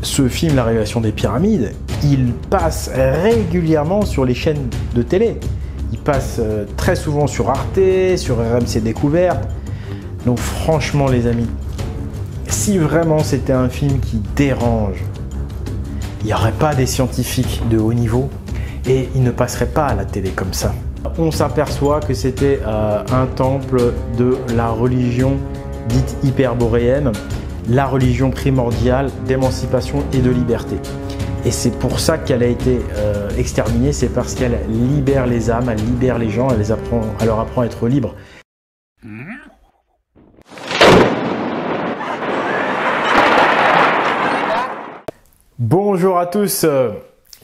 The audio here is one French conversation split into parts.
ce film, La Révélation des Pyramides, il passe régulièrement sur les chaînes de télé. Il passe très souvent sur Arte, sur RMC Découverte. Donc franchement les amis, si vraiment c'était un film qui dérange, il n'y aurait pas des scientifiques de haut niveau et il ne passerait pas à la télé comme ça. On s'aperçoit que c'était un temple de la religion dite hyperboréenne, la religion primordiale d'émancipation et de liberté. Et c'est pour ça qu'elle a été exterminée, c'est parce qu'elle libère les âmes, elle libère les gens, elle leur apprend à être libres. Bonjour à tous,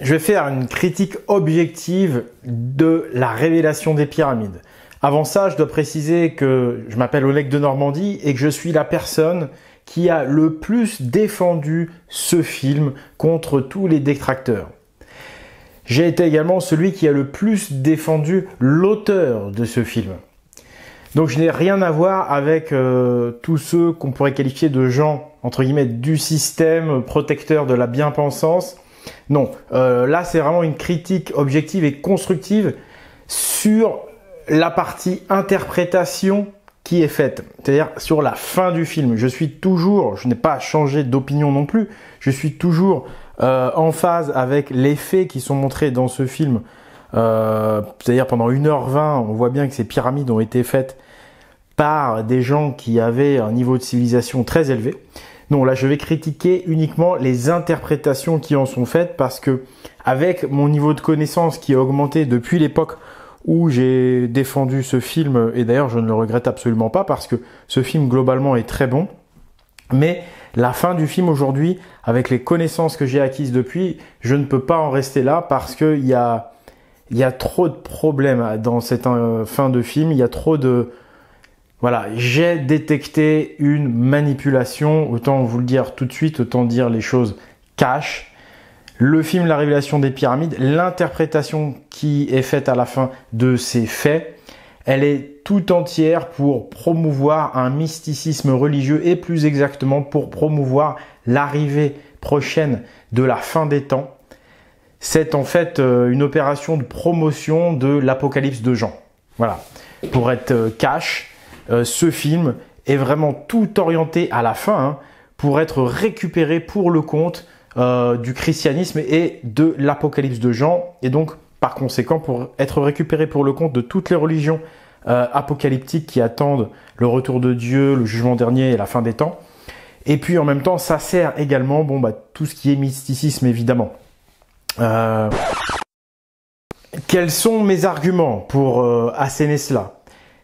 je vais faire une critique objective de La Révélation des Pyramides. Avant ça, je dois préciser que je m'appelle Oleg de Normandie et que je suis la personne qui a le plus défendu ce film contre tous les détracteurs. J'ai été également celui qui a le plus défendu l'auteur de ce film. Donc je n'ai rien à voir avec tous ceux qu'on pourrait qualifier de gens, entre guillemets, du système protecteur de la bien-pensance. Non, là c'est vraiment une critique objective et constructive sur la partie interprétation qui est faite, c'est-à-dire sur la fin du film. Je n'ai pas changé d'opinion non plus, je suis toujours en phase avec les faits qui sont montrés dans ce film. C'est-à-dire pendant 1h20, on voit bien que ces pyramides ont été faites par des gens qui avaient un niveau de civilisation très élevé. Non, là je vais critiquer uniquement les interprétations qui en sont faites parce que avec mon niveau de connaissance qui a augmenté depuis l'époque où j'ai défendu ce film, et d'ailleurs je ne le regrette absolument pas parce que ce film globalement est très bon, mais la fin du film aujourd'hui, avec les connaissances que j'ai acquises depuis, je ne peux pas en rester là parce qu'il y a trop de problèmes dans cette fin de film, il y a trop de... Voilà, j'ai détecté une manipulation, autant vous le dire tout de suite, autant dire les choses cash. Le film La Révélation des Pyramides, l'interprétation qui est faite à la fin de ces faits, elle est tout entière pour promouvoir un mysticisme religieux et plus exactement pour promouvoir l'arrivée prochaine de la fin des temps. C'est en fait une opération de promotion de l'Apocalypse de Jean. Voilà, pour être cash. Ce film est vraiment tout orienté à la fin pour être récupéré pour le compte du christianisme et de l'Apocalypse de Jean, et donc par conséquent pour être récupéré pour le compte de toutes les religions apocalyptiques qui attendent le retour de Dieu, le jugement dernier et la fin des temps. Et puis en même temps ça sert également tout ce qui est mysticisme évidemment. Quels sont mes arguments pour asséner cela ?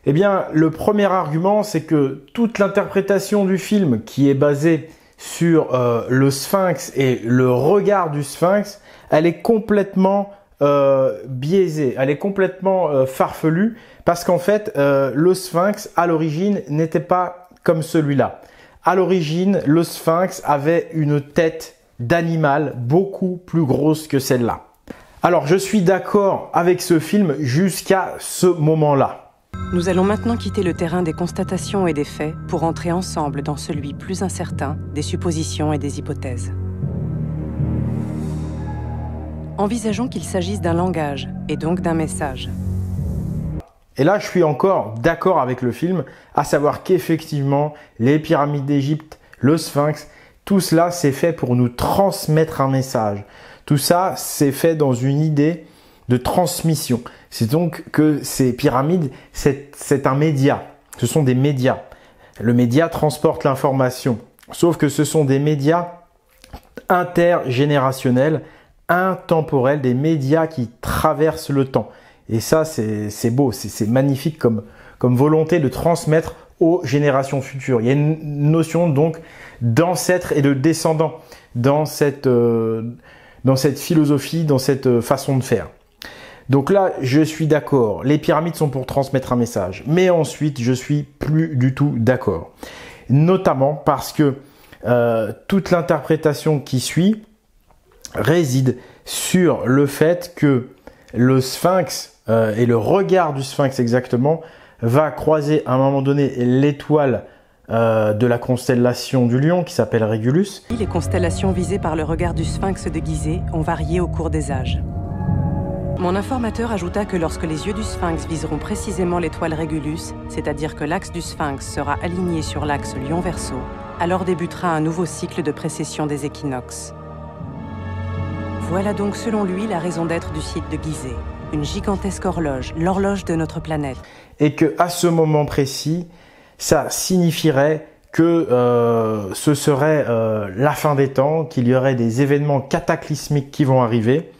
Eh bien, le premier argument, c'est que toute l'interprétation du film qui est basée sur le Sphinx et le regard du Sphinx, elle est complètement biaisée, elle est complètement farfelue, parce qu'en fait, le Sphinx, à l'origine, n'était pas comme celui-là. À l'origine, le Sphinx avait une tête d'animal beaucoup plus grosse que celle-là. Alors, je suis d'accord avec ce film jusqu'à ce moment-là. Nous allons maintenant quitter le terrain des constatations et des faits pour entrer ensemble dans celui plus incertain des suppositions et des hypothèses. Envisageons qu'il s'agisse d'un langage et donc d'un message. Et là, je suis encore d'accord avec le film, à savoir qu'effectivement, les pyramides d'Égypte, le Sphinx, tout cela, c'est fait pour nous transmettre un message. Tout ça, c'est fait dans une idée de transmission. C'est donc que ces pyramides, c'est un média. Ce sont des médias. Le média transporte l'information. Sauf que ce sont des médias intergénérationnels, intemporels, des médias qui traversent le temps. Et ça, c'est beau, c'est magnifique comme volonté de transmettre aux générations futures. Il y a une notion donc d'ancêtre et de descendant dans cette philosophie, dans cette façon de faire. Donc là, je suis d'accord, les pyramides sont pour transmettre un message. Mais ensuite, je suis plus du tout d'accord. Notamment parce que toute l'interprétation qui suit réside sur le fait que le Sphinx et le regard du Sphinx exactement va croiser à un moment donné l'étoile de la constellation du Lion qui s'appelle Régulus. Les constellations visées par le regard du sphinx de Gizeh ont varié au cours des âges. Mon informateur ajouta que lorsque les yeux du sphinx viseront précisément l'étoile Régulus, c'est-à-dire que l'axe du sphinx sera aligné sur l'axe Lion-Verseau, alors débutera un nouveau cycle de précession des équinoxes. Voilà donc selon lui la raison d'être du site de Gizeh, une gigantesque horloge, l'horloge de notre planète. Et qu'à ce moment précis, ça signifierait que ce serait la fin des temps, qu'il y aurait des événements cataclysmiques qui vont arriver.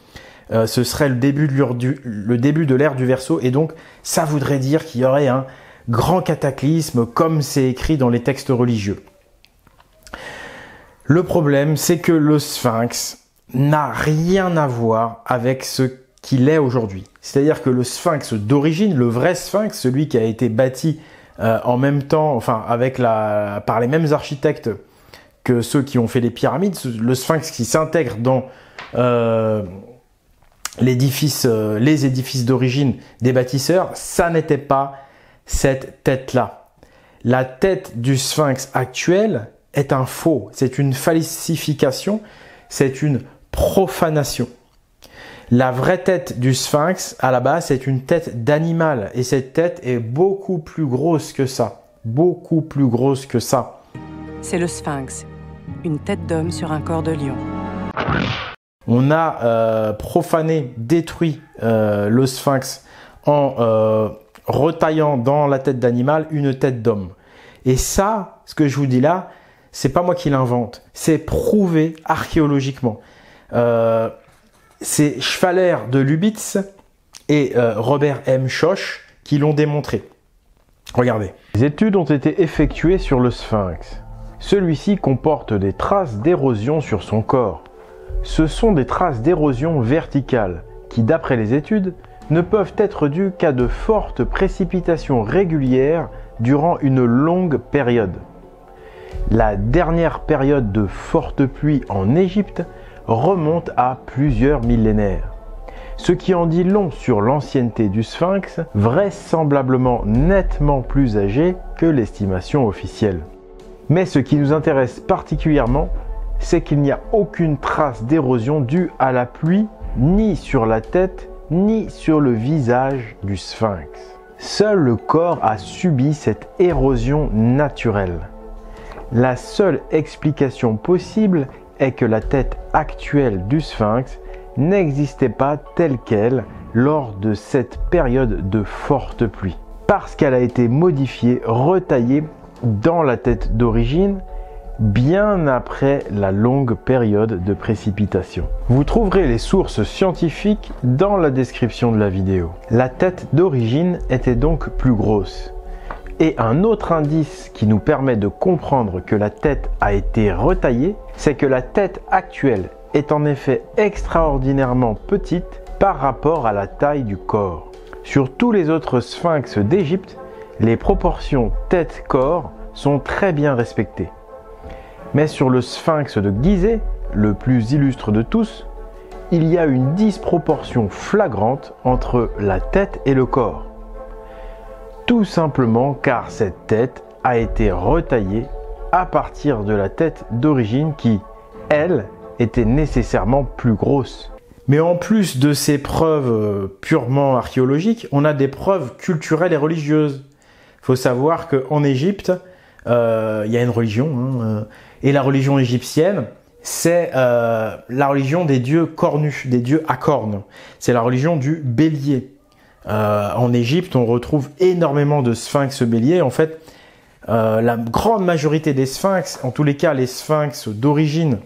Ce serait le début de l'ère du Verseau, et donc ça voudrait dire qu'il y aurait un grand cataclysme comme c'est écrit dans les textes religieux. Le problème, c'est que le sphinx n'a rien à voir avec ce qu'il est aujourd'hui. C'est-à-dire que le sphinx d'origine, le vrai sphinx, celui qui a été bâti en même temps, enfin par les mêmes architectes que ceux qui ont fait les pyramides, le sphinx qui s'intègre dans les édifices d'origine des bâtisseurs, ça n'était pas cette tête-là. La tête du sphinx actuel est un faux, c'est une falsification, c'est une profanation. La vraie tête du sphinx, à la base, c'est une tête d'animal, et cette tête est beaucoup plus grosse que ça, beaucoup plus grosse que ça. C'est le sphinx, une tête d'homme sur un corps de lion. On a profané, détruit le sphinx en retaillant dans la tête d'animal une tête d'homme. Et ça, ce que je vous dis là, c'est pas moi qui l'invente, c'est prouvé archéologiquement. C'est Schwaller de Lubitz et Robert M. Schoch qui l'ont démontré. Regardez. Les études ont été effectuées sur le sphinx. Celui-ci comporte des traces d'érosion sur son corps. Ce sont des traces d'érosion verticale qui, d'après les études, ne peuvent être dues qu'à de fortes précipitations régulières durant une longue période. La dernière période de fortes pluies en Égypte remonte à plusieurs millénaires. Ce qui en dit long sur l'ancienneté du sphinx, vraisemblablement nettement plus âgé que l'estimation officielle. Mais ce qui nous intéresse particulièrement, c'est qu'il n'y a aucune trace d'érosion due à la pluie, ni sur la tête, ni sur le visage du sphinx. Seul le corps a subi cette érosion naturelle. La seule explication possible est que la tête actuelle du sphinx n'existait pas telle qu'elle lors de cette période de forte pluie, parce qu'elle a été modifiée, retaillée dans la tête d'origine, bien après la longue période de précipitation. Vous trouverez les sources scientifiques dans la description de la vidéo. La tête d'origine était donc plus grosse. Et un autre indice qui nous permet de comprendre que la tête a été retaillée, c'est que la tête actuelle est en effet extraordinairement petite par rapport à la taille du corps. Sur tous les autres sphinx d'Égypte, les proportions tête-corps sont très bien respectées. Mais sur le sphinx de Gizeh, le plus illustre de tous, il y a une disproportion flagrante entre la tête et le corps. Tout simplement car cette tête a été retaillée à partir de la tête d'origine qui, elle, était nécessairement plus grosse. Mais en plus de ces preuves purement archéologiques, on a des preuves culturelles et religieuses. Il faut savoir qu'en Égypte, il y a une religion, et la religion égyptienne, c'est la religion des dieux cornus, des dieux à cornes. C'est la religion du bélier. En Égypte, on retrouve énormément de sphinx béliers. En fait, la grande majorité des sphinx, en tous les cas les sphinx d'origine,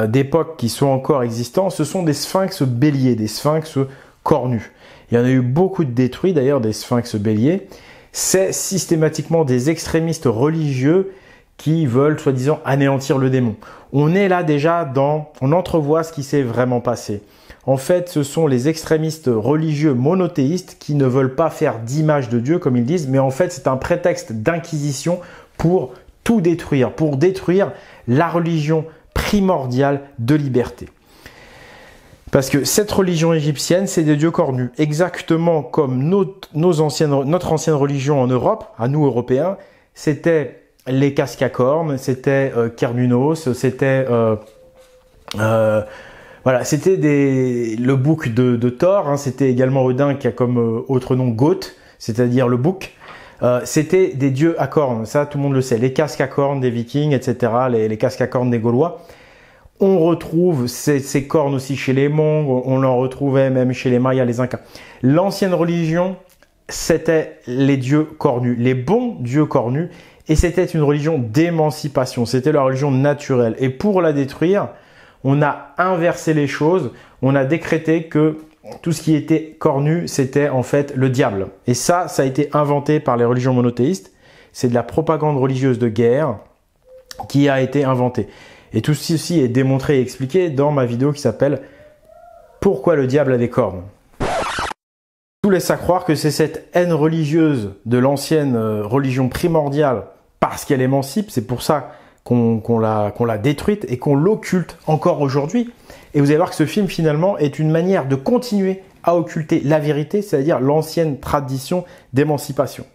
d'époque qui sont encore existants, ce sont des sphinx béliers, des sphinx cornus. Il y en a eu beaucoup de détruits d'ailleurs des sphinx béliers. C'est systématiquement des extrémistes religieux qui veulent soi-disant anéantir le démon. On est là déjà on entrevoit ce qui s'est vraiment passé. En fait, ce sont les extrémistes religieux monothéistes qui ne veulent pas faire d'image de Dieu, comme ils disent, mais en fait, c'est un prétexte d'inquisition pour tout détruire, pour détruire la religion primordiale de liberté. Parce que cette religion égyptienne, c'est des dieux cornus, exactement comme notre ancienne religion en Europe, à nous Européens, c'était les casques à cornes, c'était Cernunnos, c'était voilà, c'était le bouc de Thor, hein, c'était également Odin qui a comme autre nom Goth, c'est-à-dire le bouc. C'était des dieux à cornes, ça tout le monde le sait, les casques à cornes des Vikings, etc., les casques à cornes des Gaulois. On retrouve ces cornes aussi chez les Mongols, on en retrouvait même chez les Mayas, les Incas. L'ancienne religion, c'était les dieux cornus, les bons dieux cornus, et c'était une religion d'émancipation, c'était la religion naturelle. Et pour la détruire, on a inversé les choses, on a décrété que tout ce qui était cornu, c'était en fait le diable. Et ça a été inventé par les religions monothéistes, c'est de la propagande religieuse de guerre qui a été inventée. Et tout ceci est démontré et expliqué dans ma vidéo qui s'appelle « Pourquoi le diable a des cornes ?» Tout laisse à croire que c'est cette haine religieuse de l'ancienne religion primordiale parce qu'elle émancipe, c'est pour ça qu'on l'a détruite et qu'on l'occulte encore aujourd'hui. Et vous allez voir que ce film finalement est une manière de continuer à occulter la vérité, c'est-à-dire l'ancienne tradition d'émancipation.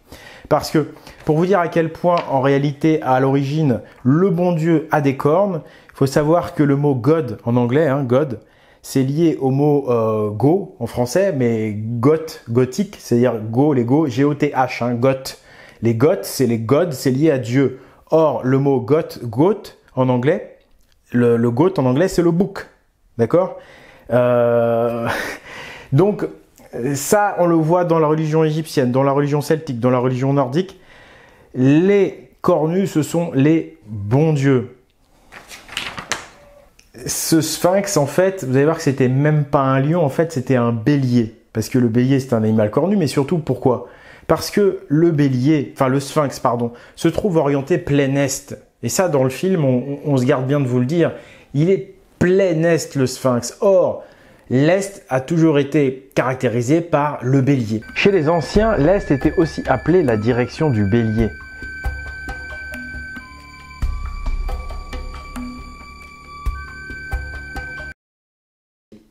Parce que, pour vous dire à quel point en réalité à l'origine le bon Dieu a des cornes, il faut savoir que le mot God en anglais, hein, God, c'est lié au mot go en français, mais goth, gothique, c'est-à-dire go, les go, G-O-T-H, hein, goth. Les goths, c'est les gods, c'est lié à Dieu. Or, le mot goth en anglais, le goth en anglais, c'est le bouc. D'accord Donc, ça, on le voit dans la religion égyptienne, dans la religion celtique, dans la religion nordique. Les cornus, ce sont les bons dieux. Ce sphinx, en fait, vous allez voir que c'était même pas un lion, en fait, c'était un bélier. Parce que le bélier, c'est un animal cornu, mais surtout, pourquoi ? Parce que le bélier, enfin le sphinx, pardon, se trouve orienté plein est. Et ça, dans le film, on se garde bien de vous le dire, il est plein est, le sphinx. Or, l'Est a toujours été caractérisé par le bélier. Chez les anciens, l'Est était aussi appelé la direction du bélier.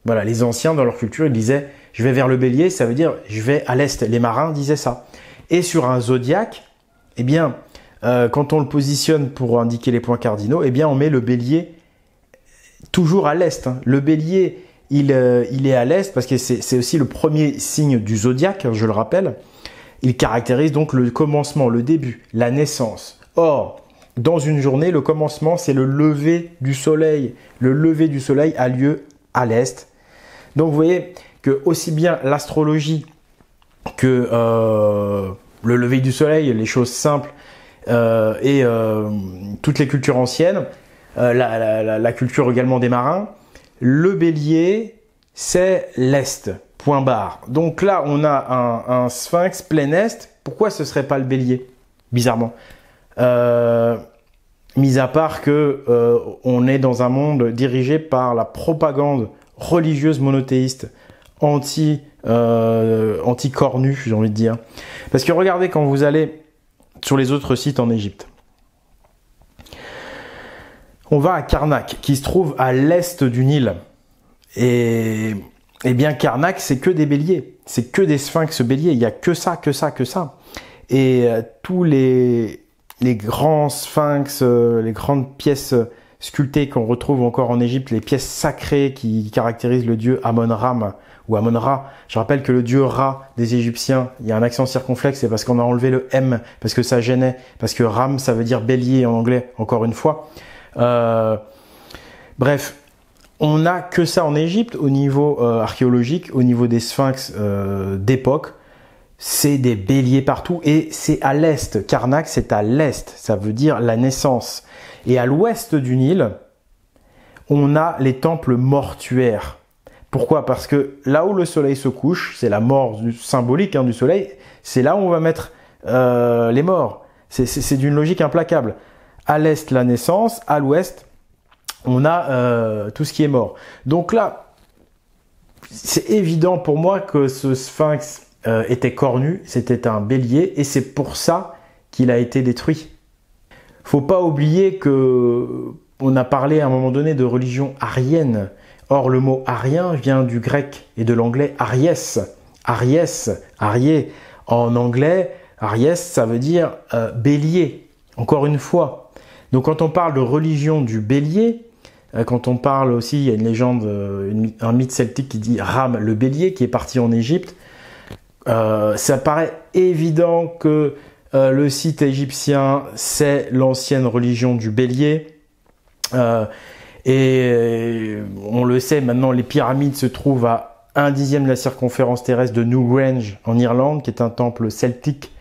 Voilà, les anciens, dans leur culture, ils disaient « je vais vers le bélier », ça veut dire « je vais à l'Est ». Les marins disaient ça. Et sur un zodiaque, eh bien, quand on le positionne pour indiquer les points cardinaux, eh bien, on met le bélier toujours à l'Est. Hein. Le bélier, il est à l'Est parce que c'est aussi le premier signe du zodiaque, je le rappelle. Il caractérise donc le commencement, le début, la naissance. Or, dans une journée, le commencement, c'est le lever du soleil. Le lever du soleil a lieu à l'Est. Donc, vous voyez que aussi bien l'astrologie que le lever du soleil, les choses simples et toutes les cultures anciennes, la culture également des marins, le bélier, c'est l'Est, point barre. Donc là, on a un sphinx plein Est. Pourquoi ce ne serait pas le bélier, bizarrement mis à part que on est dans un monde dirigé par la propagande religieuse monothéiste, anti-cornu, j'ai envie de dire. Parce que regardez quand vous allez sur les autres sites en Égypte. On va à Karnak, qui se trouve à l'est du Nil. Et bien Karnak, c'est que des béliers. C'est que des sphinx béliers. Il n'y a que ça, que ça, que ça. Et tous les grands sphinx, les grandes pièces sculptées qu'on retrouve encore en Égypte, les pièces sacrées qui caractérisent le dieu Amon-Ram ou Amon-Ra. Je rappelle que le dieu Ra des Égyptiens, il y a un accent circonflexe, c'est parce qu'on a enlevé le M, parce que ça gênait, parce que Ram, ça veut dire bélier en anglais, encore une fois. Bref, on n'a que ça en Égypte au niveau archéologique, au niveau des sphinx d'époque. C'est des béliers partout et c'est à l'est. Karnak, c'est à l'est. Ça veut dire la naissance. Et à l'ouest du Nil, on a les temples mortuaires. Pourquoi? Parce que là où le soleil se couche, c'est la mort symbolique du soleil, c'est là où on va mettre les morts. C'est d'une logique implacable. À l'est, la naissance. À l'ouest, on a tout ce qui est mort. Donc là, c'est évident pour moi que ce sphinx était cornu, c'était un bélier, et c'est pour ça qu'il a été détruit. Faut pas oublier que on a parlé à un moment donné de religion aryenne. Or, le mot arien vient du grec et de l'anglais aries. Aries, arié. En anglais, aries, ça veut dire bélier. Encore une fois. Donc quand on parle de religion du bélier, quand on parle aussi, il y a une légende, un mythe celtique qui dit Ram le bélier qui est parti en Égypte. Ça paraît évident que le site égyptien, c'est l'ancienne religion du bélier. Et on le sait maintenant, les pyramides se trouvent à 1/10 de la circonférence terrestre de Newgrange en Irlande, qui est un temple celtique.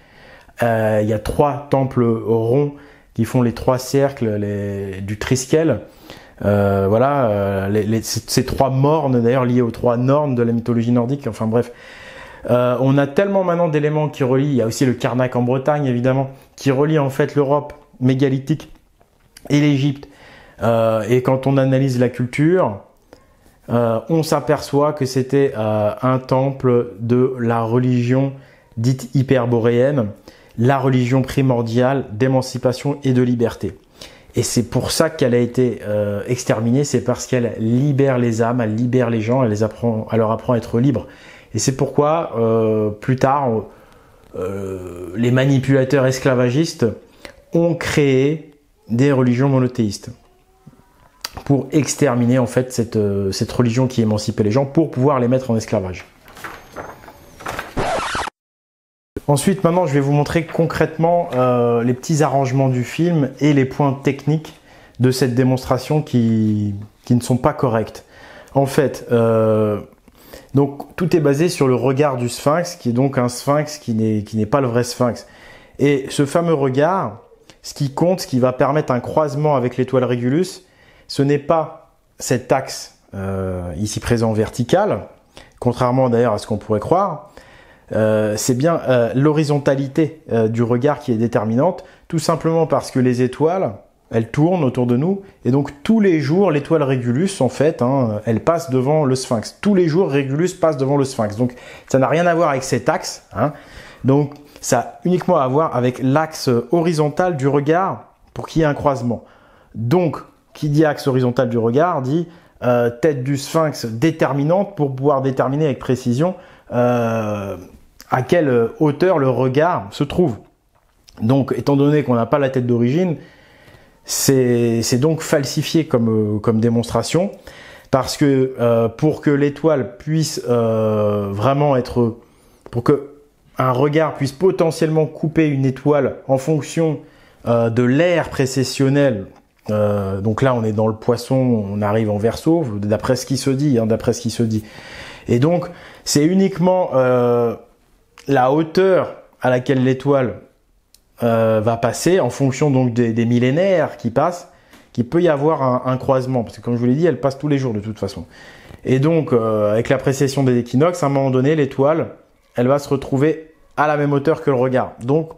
Il y a 3 temples ronds qui font les 3 cercles du Triskel. Voilà, ces 3 mornes d'ailleurs liés aux 3 nornes de la mythologie nordique. Enfin bref, on a tellement maintenant d'éléments qui relient. Il y a aussi le Karnak en Bretagne évidemment, qui relie en fait l'Europe mégalithique et l'Égypte. Et quand on analyse la culture, on s'aperçoit que c'était un temple de la religion dite hyperboréenne, la religion primordiale d'émancipation et de liberté. Et c'est pour ça qu'elle a été exterminée, c'est parce qu'elle libère les âmes, elle libère les gens, elle leur apprend à être libres. Et c'est pourquoi, plus tard, les manipulateurs esclavagistes ont créé des religions monothéistes pour exterminer en fait cette religion qui émancipait les gens pour pouvoir les mettre en esclavage. Ensuite, maintenant, je vais vous montrer concrètement les petits arrangements du film et les points techniques de cette démonstration qui ne sont pas corrects. En fait, donc tout est basé sur le regard du sphinx, qui est donc un sphinx qui n'est pas le vrai sphinx. Et ce fameux regard, ce qui compte, ce qui va permettre un croisement avec l'étoile Régulus, ce n'est pas cet axe ici présent vertical, contrairement d'ailleurs à ce qu'on pourrait croire. C'est bien l'horizontalité du regard qui est déterminante, tout simplement parce que les étoiles, elles tournent autour de nous, et donc tous les jours, l'étoile Régulus, en fait, elle passe devant le sphinx. Tous les jours, Régulus passe devant le sphinx. Donc ça n'a rien à voir avec cet axe, donc ça a uniquement à voir avec l'axe horizontal du regard pour qu'il y ait un croisement. Donc, qui dit axe horizontal du regard dit tête du sphinx déterminante pour pouvoir déterminer avec précision à quelle hauteur le regard se trouve. Donc, étant donné qu'on n'a pas la tête d'origine, c'est donc falsifié comme démonstration, parce que pour que l'étoile puisse vraiment être... pour que un regard puisse potentiellement couper une étoile en fonction de l'ère précessionnelle, donc là on est dans le Poisson, on arrive en Verseau, d'après ce qui se dit, et donc c'est uniquement la hauteur à laquelle l'étoile va passer en fonction donc des millénaires qui passent, qu'il peut y avoir un croisement, parce que comme je vous l'ai dit, elle passe tous les jours de toute façon. Et donc avec la précession des équinoxes, à un moment donné, l'étoile, elle va se retrouver à la même hauteur que le regard. Donc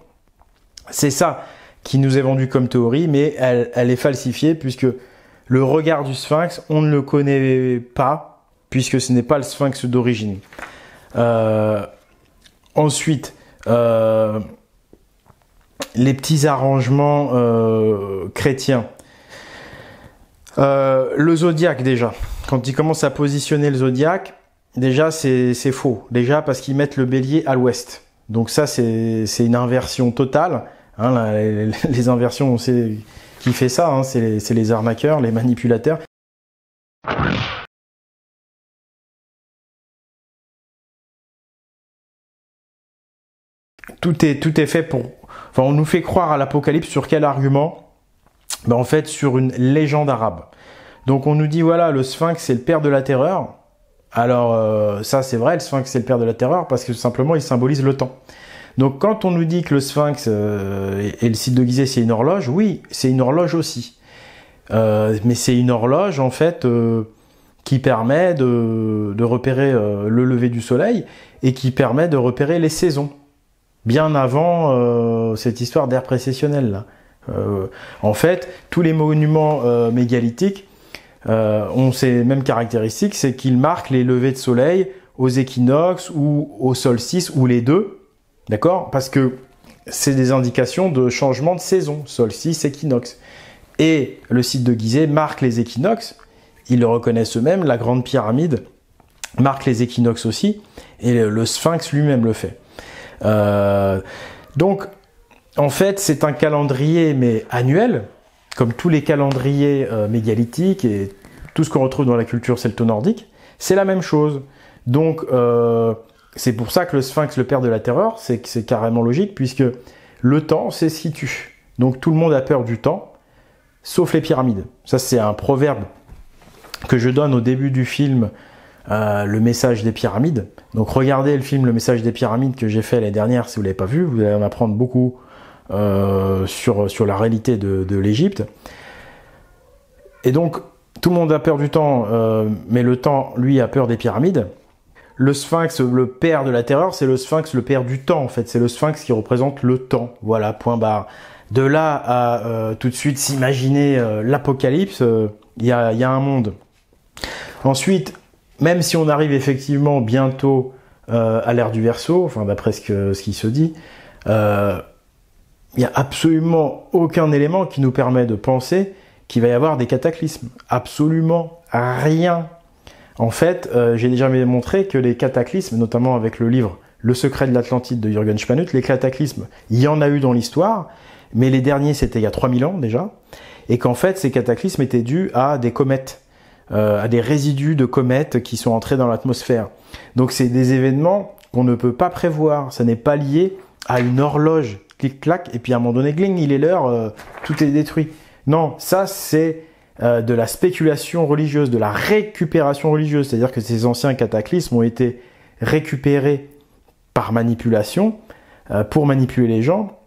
c'est ça qui nous est vendu comme théorie, mais elle est falsifiée, puisque le regard du sphinx, on ne le connaît pas, puisque ce n'est pas le sphinx d'origine. Ensuite, les petits arrangements chrétiens. Le zodiaque, déjà. Quand ils commencent à positionner le zodiaque, déjà c'est faux. Déjà parce qu'ils mettent le bélier à l'ouest. Donc ça, c'est une inversion totale. Les inversions, on sait qui fait ça, c'est les arnaqueurs, les manipulateurs. Tout est fait pour... Enfin, on nous fait croire à l'Apocalypse sur quel argument? En fait, sur une légende arabe. Donc on nous dit, voilà, le sphinx, c'est le père de la terreur. Alors, ça c'est vrai, le sphinx, c'est le père de la terreur, parce que simplement, il symbolise le temps. Donc quand on nous dit que le sphinx et le site de Gizeh, c'est une horloge, oui, c'est une horloge aussi. Mais c'est une horloge, en fait, qui permet de repérer le lever du soleil et qui permet de repérer les saisons. Bien avant cette histoire d'ère précessionnelle, là. En fait, tous les monuments mégalithiques ont ces mêmes caractéristiques, c'est qu'ils marquent les levées de soleil aux équinoxes ou au solstice, ou les deux. D'accord? Parce que c'est des indications de changement de saison, solstice, équinoxe. Et le site de Gizeh marque les équinoxes, ils le reconnaissent eux-mêmes, la grande pyramide marque les équinoxes aussi, et le sphinx lui-même le fait. Donc, En fait, c'est un calendrier, mais annuel, comme tous les calendriers mégalithiques et tout ce qu'on retrouve dans la culture celto-nordique. C'est la même chose. Donc, c'est pour ça que le Sphinx, le père de la terreur, c'est carrément logique, puisque le temps, c'est ce qui tue. Donc, tout le monde a peur du temps, sauf les pyramides. Ça, c'est un proverbe que je donne au début du film, Le message des pyramides. Donc, regardez le film Le message des pyramides que j'ai fait l'année dernière, si vous ne l'avez pas vu, vous allez en apprendre beaucoup sur la réalité de l'Égypte. Et donc, tout le monde a peur du temps, mais le temps, lui, a peur des pyramides. Le Sphinx, le père de la terreur, c'est le Sphinx, le père du temps, en fait. C'est le Sphinx qui représente le temps. Voilà, point barre. De là à tout de suite s'imaginer l'apocalypse, il y a un monde. Ensuite, même si on arrive effectivement bientôt à l'ère du Verseau, enfin d'après ce qui se dit, il n'y a absolument aucun élément qui nous permet de penser qu'il va y avoir des cataclysmes. Absolument rien. En fait, j'ai déjà montré que les cataclysmes, notamment avec le livre Le secret de l'Atlantide de Jürgen Spanut, les cataclysmes, il y en a eu dans l'histoire, mais les derniers c'était il y a 3000 ans déjà, et qu'en fait ces cataclysmes étaient dus à des comètes, à des résidus de comètes qui sont entrés dans l'atmosphère. Donc c'est des événements qu'on ne peut pas prévoir, ça n'est pas lié à une horloge, clic-clac, et puis à un moment donné, gling, il est l'heure, tout est détruit. Non, ça c'est de la spéculation religieuse, de la récupération religieuse, c'est-à-dire que ces anciens cataclysmes ont été récupérés par manipulation, pour manipuler les gens,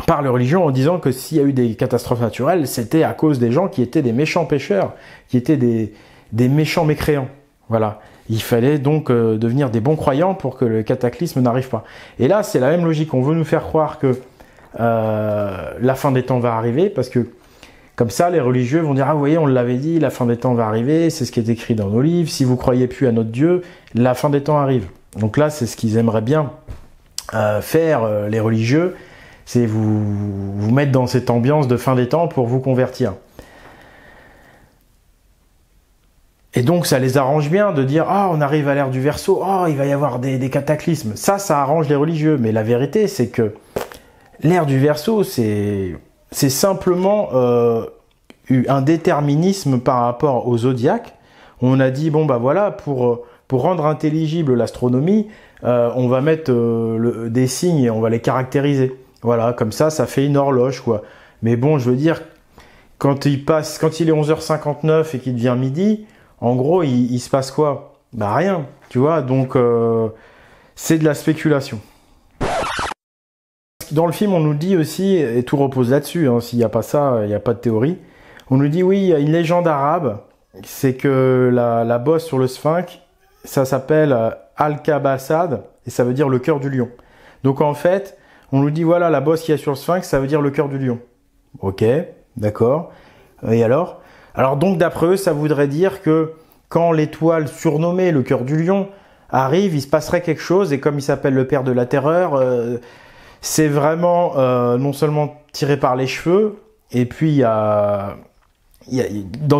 par les religions, en disant que s'il y a eu des catastrophes naturelles, c'était à cause des gens qui étaient des méchants pécheurs, qui étaient des méchants mécréants. Voilà. Il fallait donc devenir des bons croyants pour que le cataclysme n'arrive pas. Et là, c'est la même logique. On veut nous faire croire que la fin des temps va arriver, parce que comme ça, les religieux vont dire « Ah, vous voyez, on l'avait dit, la fin des temps va arriver, c'est ce qui est écrit dans nos livres. Si vous croyez plus à notre Dieu, la fin des temps arrive. » Donc là, c'est ce qu'ils aimeraient bien faire, les religieux, c'est vous mettre dans cette ambiance de fin des temps pour vous convertir. Et donc, ça les arrange bien de dire « Ah, on arrive à l'ère du Verseau, ah, il va y avoir des cataclysmes. » Ça arrange les religieux. Mais la vérité, c'est que l'ère du Verseau, c'est simplement un déterminisme par rapport au zodiaque. On a dit, bon, bah voilà, pour rendre intelligible l'astronomie, on va mettre des signes et on va les caractériser. Voilà, comme ça fait une horloge, quoi. Mais bon, je veux dire, quand il est 11h59 et qu'il devient midi, en gros, il se passe quoi? Bah rien, tu vois, donc c'est de la spéculation. Dans le film, on nous dit aussi, et tout repose là-dessus, hein, s'il n'y a pas ça, il n'y a pas de théorie, on nous dit, oui, il y a une légende arabe, c'est que la bosse sur le Sphinx, ça s'appelle Al-Kabassad, et ça veut dire le cœur du lion. Donc en fait, on nous dit, voilà, la bosse qu'il y a sur le Sphinx, ça veut dire le cœur du lion. Ok, d'accord. Et alors donc d'après eux, ça voudrait dire que quand l'étoile surnommée le cœur du lion arrive, il se passerait quelque chose, et comme il s'appelle le père de la terreur, c'est vraiment non seulement tiré par les cheveux, et puis dans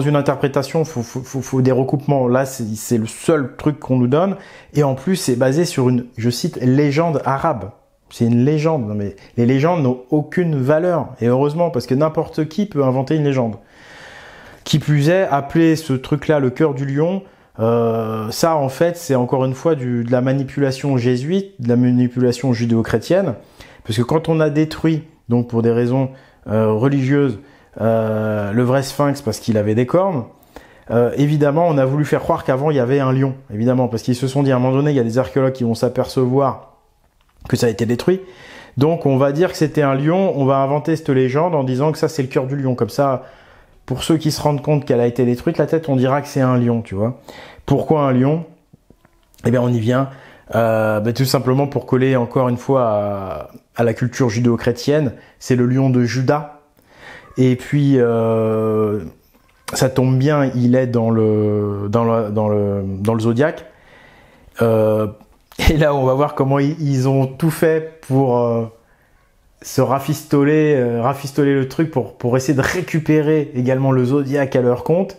une interprétation, faut des recoupements. Là, c'est le seul truc qu'on nous donne, et en plus, c'est basé sur une, je cite, légende arabe. C'est une légende. Non, mais les légendes n'ont aucune valeur, et heureusement, parce que n'importe qui peut inventer une légende. Qui plus est, appeler ce truc-là le cœur du lion, ça, en fait, c'est encore une fois de la manipulation jésuite, de la manipulation judéo-chrétienne. Parce que quand on a détruit, donc pour des raisons religieuses, le vrai Sphinx parce qu'il avait des cornes, évidemment, on a voulu faire croire qu'avant, il y avait un lion. Évidemment, parce qu'ils se sont dit, à un moment donné, il y a des archéologues qui vont s'apercevoir que ça a été détruit. Donc, on va dire que c'était un lion. On va inventer cette légende en disant que ça, c'est le cœur du lion. Comme ça, pour ceux qui se rendent compte qu'elle a été détruite, la tête, on dira que c'est un lion, tu vois. Pourquoi un lion? Eh bien, on y vient. Tout simplement pour coller encore une fois à la culture judéo-chrétienne, c'est le lion de Juda. Et puis ça tombe bien, il est dans le zodiaque. Et là, on va voir comment ils ont tout fait pour se rafistoler le truc pour essayer de récupérer également le zodiaque à leur compte.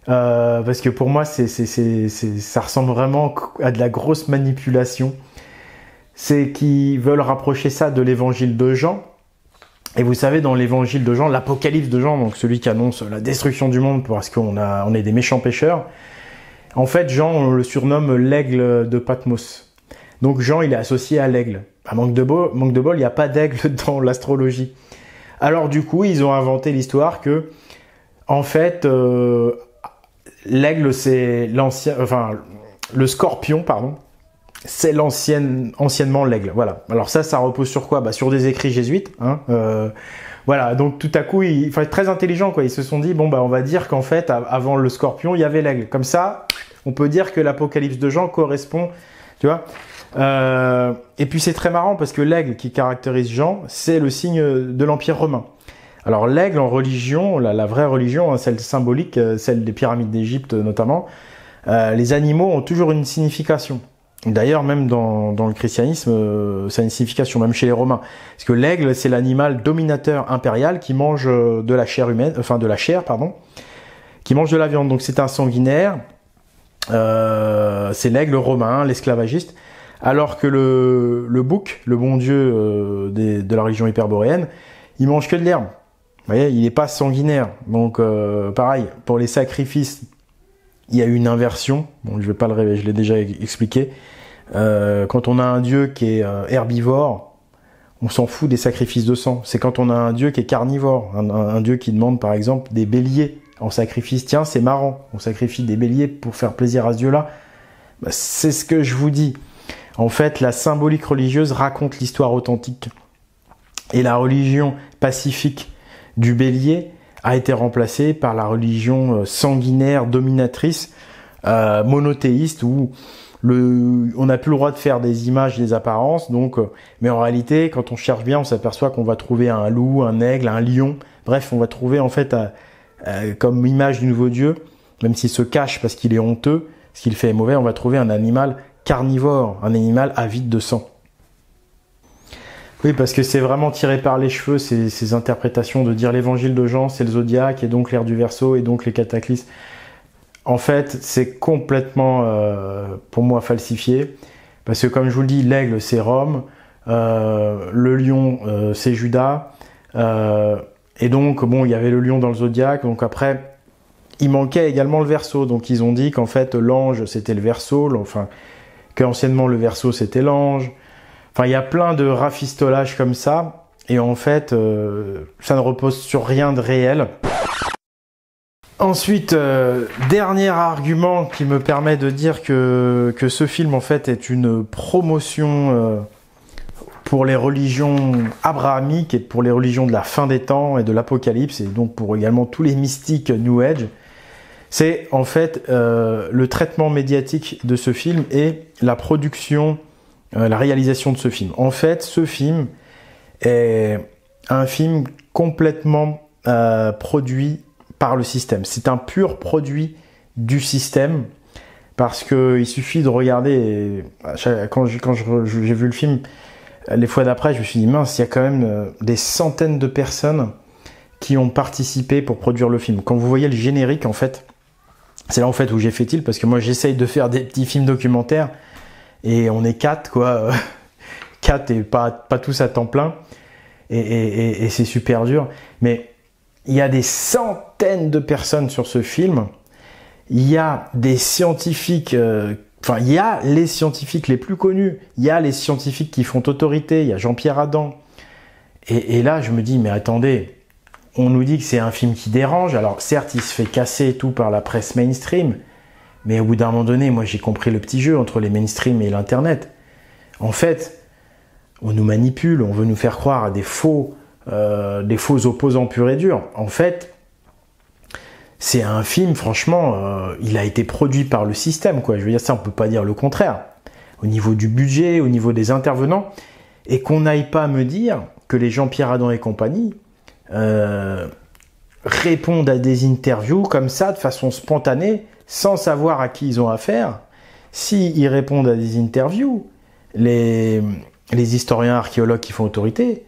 Parce que pour moi, ça ressemble vraiment à de la grosse manipulation. C'est qu'ils veulent rapprocher ça de l'évangile de Jean, Et vous savez, dans l'évangile de Jean, l'Apocalypse de Jean, donc celui qui annonce la destruction du monde parce on est des méchants pécheurs, en fait, Jean, on le surnomme l'aigle de Patmos. Donc Jean, il est associé à l'aigle. À manque de bol, il n'y a pas d'aigle dans l'astrologie. Alors du coup, ils ont inventé l'histoire que, en fait, l'aigle, c'est le scorpion, pardon, c'est anciennement l'aigle. Voilà. Alors ça repose sur quoi? Sur des écrits jésuites. Hein, voilà. Donc tout à coup, il faut être très intelligent, quoi. Ils se sont dit, bon, on va dire qu'en fait, avant le scorpion, il y avait l'aigle. Comme ça, on peut dire que l'Apocalypse de Jean correspond, tu vois. Et puis c'est très marrant parce que l'aigle qui caractérise Jean, c'est le signe de l'Empire romain. Alors l'aigle en religion, la vraie religion, hein, celle symbolique, celle des pyramides d'Égypte notamment, les animaux ont toujours une signification. D'ailleurs, même dans le christianisme, ça a une signification, même chez les Romains. Parce que l'aigle, c'est l'animal dominateur impérial qui mange de la chair humaine, qui mange de la viande. Donc c'est un sanguinaire, c'est l'aigle romain, l'esclavagiste. Alors que le bouc, le bon dieu de la religion hyperboréenne, il mange que de l'herbe. Vous voyez, il n'est pas sanguinaire. Donc pareil, pour les sacrifices, il y a eu une inversion. Bon, je vais pas le révéler, je l'ai déjà expliqué. Quand on a un dieu qui est herbivore, on s'en fout des sacrifices de sang. C'est quand on a un dieu qui est carnivore, un dieu qui demande par exemple des béliers en sacrifice. Tiens, c'est marrant, on sacrifie des béliers pour faire plaisir à ce dieu-là. C'est ce que je vous dis. En fait, la symbolique religieuse raconte l'histoire authentique. Et la religion pacifique du bélier a été remplacée par la religion sanguinaire, dominatrice, monothéiste, où on n'a plus le droit de faire des images, des apparences. Donc, mais en réalité, quand on cherche bien, on s'aperçoit qu'on va trouver un loup, un aigle, un lion. Bref, on va trouver en fait comme image du nouveau Dieu, même s'il se cache parce qu'il est honteux, ce qu'il fait est mauvais, on va trouver un animal carnivore, un animal avide de sang. Oui, parce que c'est vraiment tiré par les cheveux, ces interprétations de dire l'évangile de Jean, c'est le zodiaque, et donc l'ère du Verseau, et donc les cataclysmes. En fait, c'est complètement, pour moi, falsifié. Parce que, comme je vous le dis, l'aigle, c'est Rome, le lion, c'est Judas, et donc, bon, il y avait le lion dans le zodiaque, donc après, il manquait également le Verseau. Donc, ils ont dit qu'en fait, l'ange, c'était le Verseau, qu'anciennement, le Verseau, c'était l'ange. Enfin, il y a plein de rafistolages comme ça, et en fait, ça ne repose sur rien de réel. Ensuite, dernier argument qui me permet de dire que ce film, en fait, est une promotion pour les religions abrahamiques et pour les religions de la fin des temps et de l'Apocalypse, et donc pour également tous les mystiques New Age. C'est, en fait, le traitement médiatique de ce film et la production, la réalisation de ce film. En fait, ce film est un film complètement produit par le système. C'est un pur produit du système, parce qu'il suffit de regarder, quand j'ai vu le film, les fois d'après, je me suis dit, mince, il y a quand même des centaines de personnes qui ont participé pour produire le film. Quand vous voyez le générique, en fait, c'est là en fait où j'ai fait tilt, parce que moi j'essaye de faire des petits films documentaires, et on est 4, quoi. 4 et pas tous à temps plein. Et c'est super dur. Mais il y a des centaines de personnes sur ce film. Il y a des scientifiques... il y a les scientifiques les plus connus. Il y a les scientifiques qui font autorité. Il y a Jean-Pierre Adam. Et là, je me dis, mais attendez, on nous dit que c'est un film qui dérange. Alors certes, il se fait casser et tout par la presse mainstream. Mais au bout d'un moment donné, moi j'ai compris le petit jeu entre les mainstream et l'internet. En fait, on nous manipule, on veut nous faire croire à des faux opposants purs et durs. En fait, c'est un film, franchement, il a été produit par le système, quoi. Je veux dire, ça, on peut pas dire le contraire. Au niveau du budget, au niveau des intervenants, et qu'on n'aille pas me dire que les Jean-Pierre Adam et compagnie répondent à des interviews comme ça, de façon spontanée, sans savoir à qui ils ont affaire. S'ils répondent à des interviews, les historiens archéologues qui font autorité,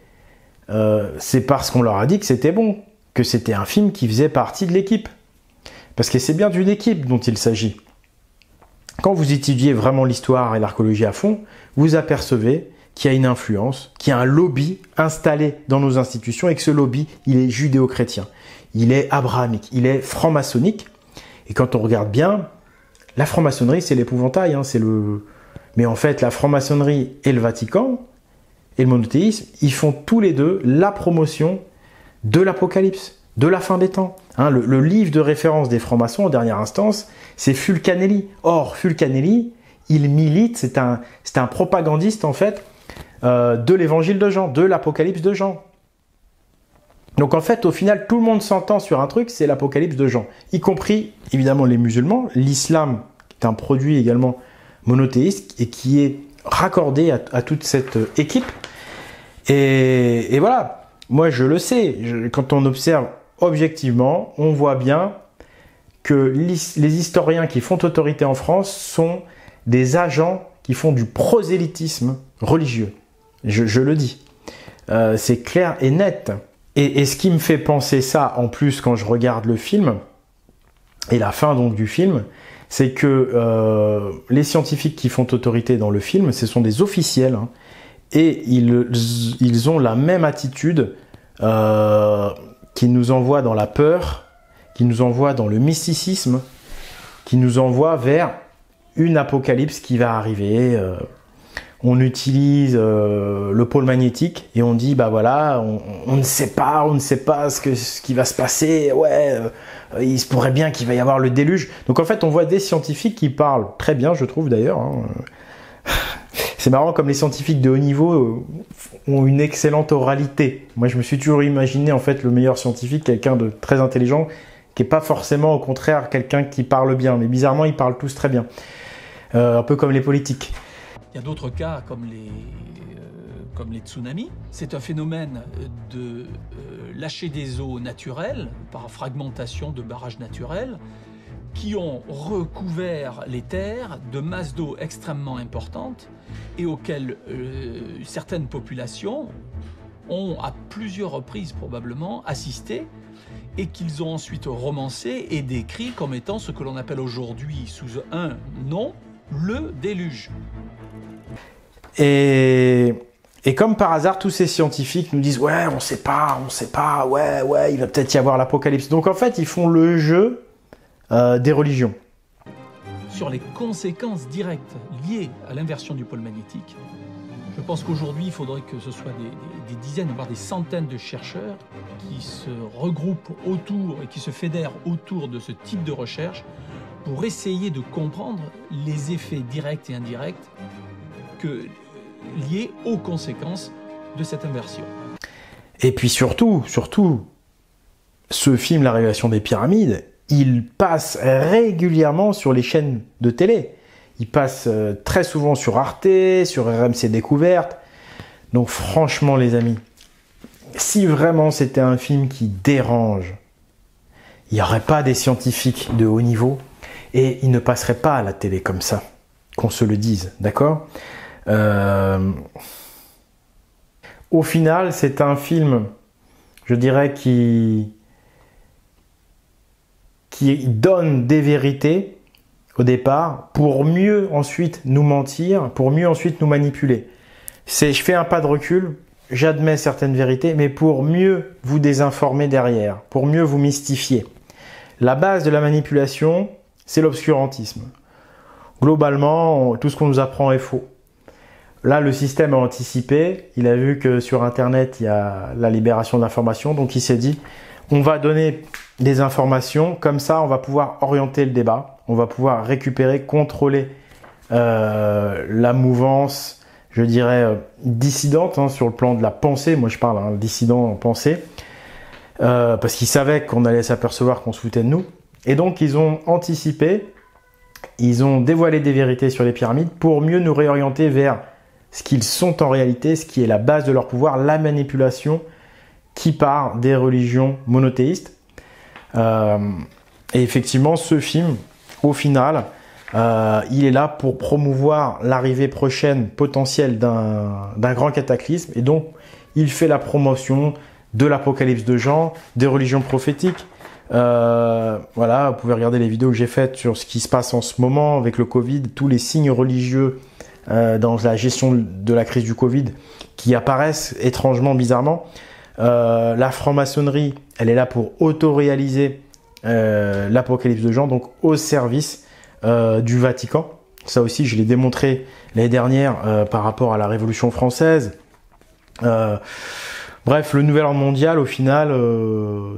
c'est parce qu'on leur a dit que c'était bon, que c'était un film qui faisait partie de l'équipe. Parce que c'est bien d'une équipe dont il s'agit. Quand vous étudiez vraiment l'histoire et l'archéologie à fond, vous apercevez qui a une influence, qui a un lobby installé dans nos institutions, et que ce lobby, il est judéo-chrétien, il est abrahamique, il est franc-maçonnique. Et quand on regarde bien, la franc-maçonnerie, c'est l'épouvantail, hein, mais en fait, la franc-maçonnerie et le Vatican, et le monothéisme, ils font tous les deux la promotion de l'Apocalypse, de la fin des temps. Hein, le livre de référence des francs-maçons, en dernière instance, c'est Fulcanelli. Or, Fulcanelli, il milite, c'est un propagandiste, en fait, de l'évangile de Jean, de l'Apocalypse de Jean. Donc, en fait, au final, tout le monde s'entend sur un truc, c'est l'Apocalypse de Jean. Y compris, évidemment, les musulmans. L'islam, qui est un produit également monothéiste, et qui est raccordé à toute cette équipe. Et voilà, moi je le sais, quand on observe objectivement, on voit bien que les historiens qui font autorité en France sont des agents qui font du prosélytisme religieux. Je le dis. C'est clair et net. Et ce qui me fait penser ça, en plus, quand je regarde le film, et la fin donc du film, c'est que les scientifiques qui font autorité dans le film, ce sont des officiels, hein, et ils ont la même attitude qui nous envoie dans la peur, qui nous envoie dans le mysticisme, qui nous envoie vers une apocalypse qui va arriver. On utilise le pôle magnétique et on dit bah voilà, on ne sait pas ce qui va se passer. Ouais, il se pourrait bien qu'il va y avoir le déluge. Donc en fait, on voit des scientifiques qui parlent très bien, je trouve d'ailleurs. Hein. C'est marrant comme les scientifiques de haut niveau ont une excellente oralité. Moi, je me suis toujours imaginé en fait le meilleur scientifique, quelqu'un de très intelligent, qui n'est pas forcément au contraire quelqu'un qui parle bien. Mais bizarrement, ils parlent tous très bien. Un peu comme les politiques. Il y a d'autres cas comme les tsunamis. C'est un phénomène de lâcher des eaux naturelles par fragmentation de barrages naturels qui ont recouvert les terres de masses d'eau extrêmement importantes et auxquelles certaines populations ont à plusieurs reprises probablement assisté et qu'ils ont ensuite romancé et décrit comme étant ce que l'on appelle aujourd'hui sous un nom, le déluge. Et comme par hasard, tous ces scientifiques nous disent « Ouais, on sait pas, ouais, il va peut-être y avoir l'apocalypse. » Donc en fait, ils font le jeu des religions. Sur les conséquences directes liées à l'inversion du pôle magnétique, je pense qu'aujourd'hui, il faudrait que ce soit des dizaines, voire des centaines de chercheurs qui se regroupent autour et qui se fédèrent autour de ce type de recherche pour essayer de comprendre les effets directs et indirects liés aux conséquences de cette inversion. Et puis surtout, ce film, La Révélation des Pyramides, il passe régulièrement sur les chaînes de télé. Il passe très souvent sur Arte, sur RMC Découverte. Donc franchement les amis, si vraiment c'était un film qui dérange, il n'y aurait pas des scientifiques de haut niveau et il ne passerait pas à la télé comme ça, qu'on se le dise, d'accord ? Au final, c'est un film, je dirais, qui donne des vérités au départ pour mieux ensuite nous mentir, pour mieux ensuite nous manipuler. Je fais un pas de recul, j'admets certaines vérités, mais pour mieux vous désinformer derrière, pour mieux vous mystifier. La base de la manipulation, c'est l'obscurantisme. Globalement, tout ce qu'on nous apprend est faux. Là, le système a anticipé, il a vu que sur Internet, il y a la libération de l'information, donc il s'est dit, on va donner des informations, comme ça on va pouvoir orienter le débat, on va pouvoir récupérer, contrôler la mouvance, je dirais, dissidente, hein, sur le plan de la pensée, moi je parle, hein, dissident en pensée, parce qu'ils savaient qu'on allait s'apercevoir qu'on se foutait de nous, et donc ils ont anticipé, ils ont dévoilé des vérités sur les pyramides pour mieux nous réorienter vers ce qu'ils sont en réalité, ce qui est la base de leur pouvoir, la manipulation qui part des religions monothéistes. Et effectivement, ce film, au final, il est là pour promouvoir l'arrivée prochaine potentielle d'un grand cataclysme. Et donc, il fait la promotion de l'Apocalypse de Jean, des religions prophétiques. Voilà, vous pouvez regarder les vidéos que j'ai faites sur ce qui se passe en ce moment avec le Covid, tous les signes religieux dans la gestion de la crise du Covid qui apparaissent étrangement, bizarrement. La franc-maçonnerie, elle est là pour auto-réaliser l'apocalypse de Jean, donc au service du Vatican. Ça aussi, je l'ai démontré l'année dernière par rapport à la Révolution française. Bref, le nouvel ordre mondial, au final,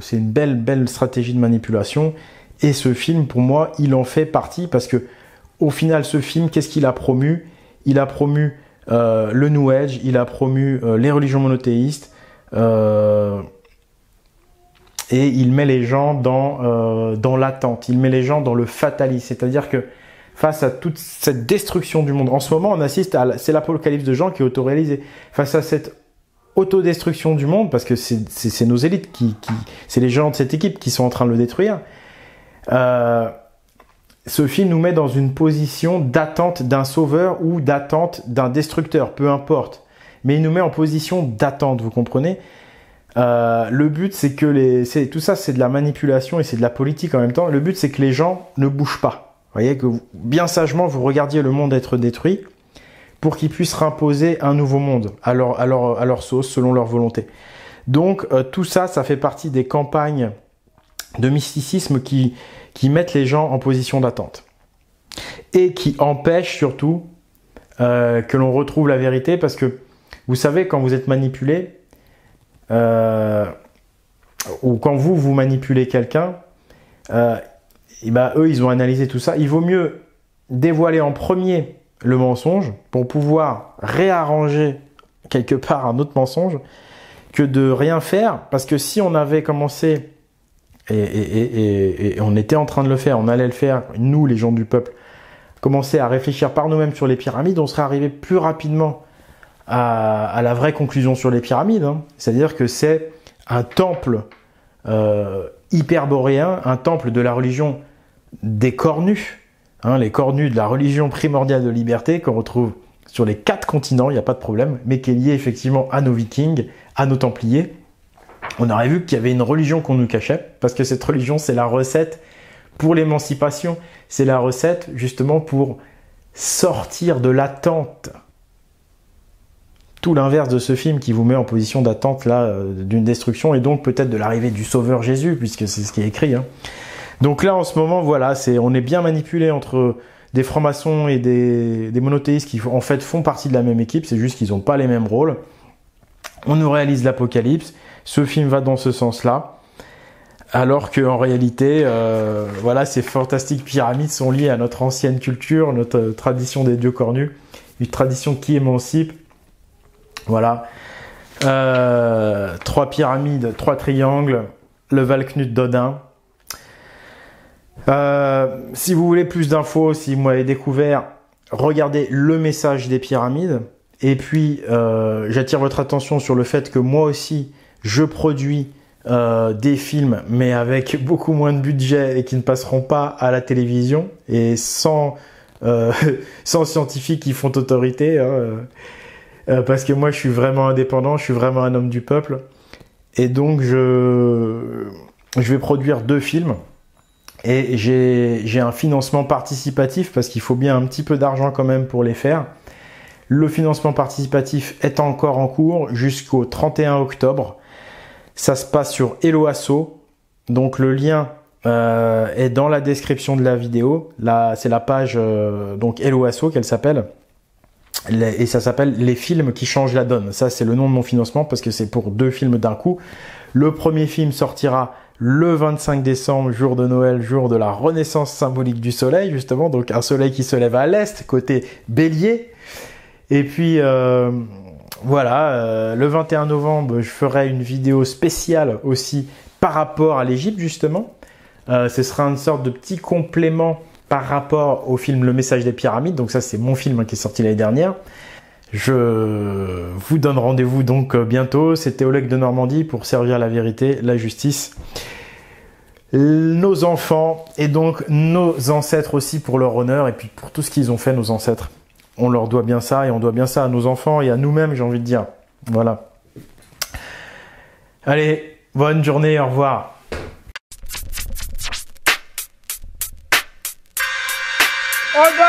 c'est une belle stratégie de manipulation. Et ce film, pour moi, il en fait partie parce que, au final, ce film, qu'est-ce qu'il a promu? Il a promu le New Age, il a promu les religions monothéistes, et il met les gens dans l'attente, il met les gens dans le fatalisme. C'est-à-dire que face à toute cette destruction du monde, en ce moment, on assiste c'est l'apocalypse de Jean qui est autoréalisé. Face à cette autodestruction du monde, parce que c'est nos élites, c'est les gens de cette équipe qui sont en train de le détruire, ce film nous met dans une position d'attente d'un sauveur ou d'attente d'un destructeur, peu importe. Mais il nous met en position d'attente, vous comprenez? Le but, c'est que tout ça, c'est de la manipulation et c'est de la politique en même temps. Le but, c'est que les gens ne bougent pas. Vous voyez, que bien sagement, vous regardiez le monde être détruit pour qu'ils puissent imposer un nouveau monde à leur sauce, selon leur volonté. Donc, tout ça, ça fait partie des campagnes de mysticisme qui mettent les gens en position d'attente. Et qui empêchent surtout que l'on retrouve la vérité, parce que, vous savez, quand vous êtes manipulé, ou quand vous manipulez quelqu'un, et ben eux, ils ont analysé tout ça. Il vaut mieux dévoiler en premier le mensonge pour pouvoir réarranger quelque part un autre mensonge que de rien faire. Parce que si on avait commencé, et on était en train de le faire, on allait le faire, nous, les gens du peuple, commencer à réfléchir par nous-mêmes sur les pyramides, on serait arrivé plus rapidement à la vraie conclusion sur les pyramides. Hein. C'est-à-dire que c'est un temple hyperboréen, un temple de la religion des cornus, hein, les cornus de la religion primordiale de liberté qu'on retrouve sur les 4 continents, il n'y a pas de problème, mais qui est lié effectivement à nos vikings, à nos templiers. On aurait vu qu'il y avait une religion qu'on nous cachait, parce que cette religion, c'est la recette pour l'émancipation, c'est la recette justement pour sortir de l'attente. Tout l'inverse de ce film qui vous met en position d'attente là d'une destruction et donc peut-être de l'arrivée du Sauveur Jésus, puisque c'est ce qui est écrit. Hein. Donc là, en ce moment, voilà, on est bien manipulé entre des francs-maçons et des monothéistes qui en fait font partie de la même équipe, c'est juste qu'ils n'ont pas les mêmes rôles. On nous réalise l'apocalypse, ce film va dans ce sens-là, alors qu'en réalité, voilà, ces fantastiques pyramides sont liées à notre ancienne culture, notre tradition des dieux cornus, une tradition qui émancipe. Voilà, 3 pyramides, 3 triangles, le Val-Knut d'Odin. Si vous voulez plus d'infos, si vous m'avez découvert, regardez le message des pyramides. Et puis, j'attire votre attention sur le fait que moi aussi, je produis des films, mais avec beaucoup moins de budget et qui ne passeront pas à la télévision et sans scientifiques qui font autorité. Parce que moi, je suis vraiment indépendant, je suis vraiment un homme du peuple. Et donc, je vais produire 2 films. Et j'ai un financement participatif parce qu'il faut bien un petit peu d'argent quand même pour les faire. Le financement participatif est encore en cours jusqu'au 31 octobre. Ça se passe sur Helloasso. Donc le lien est dans la description de la vidéo. Là, c'est la page donc Helloasso qu'elle s'appelle. Et ça s'appelle Les films qui changent la donne. Ça, c'est le nom de mon financement parce que c'est pour 2 films d'un coup. Le premier film sortira le 25 décembre, jour de Noël, jour de la renaissance symbolique du soleil, justement. Donc, un soleil qui se lève à l'est, côté bélier. Et puis, voilà, le 21 novembre, je ferai une vidéo spéciale aussi par rapport à l'Égypte, justement. Ce sera une sorte de petit complément par rapport au film Le Message des Pyramides. Donc ça, c'est mon film qui est sorti l'année dernière. Je vous donne rendez-vous donc bientôt. C'était Oleg de Normandie pour servir la vérité, la justice, nos enfants et donc nos ancêtres aussi pour leur honneur et puis pour tout ce qu'ils ont fait, nos ancêtres. On leur doit bien ça et on doit bien ça à nos enfants et à nous-mêmes, j'ai envie de dire. Voilà. Allez, bonne journée, au revoir. Oh God!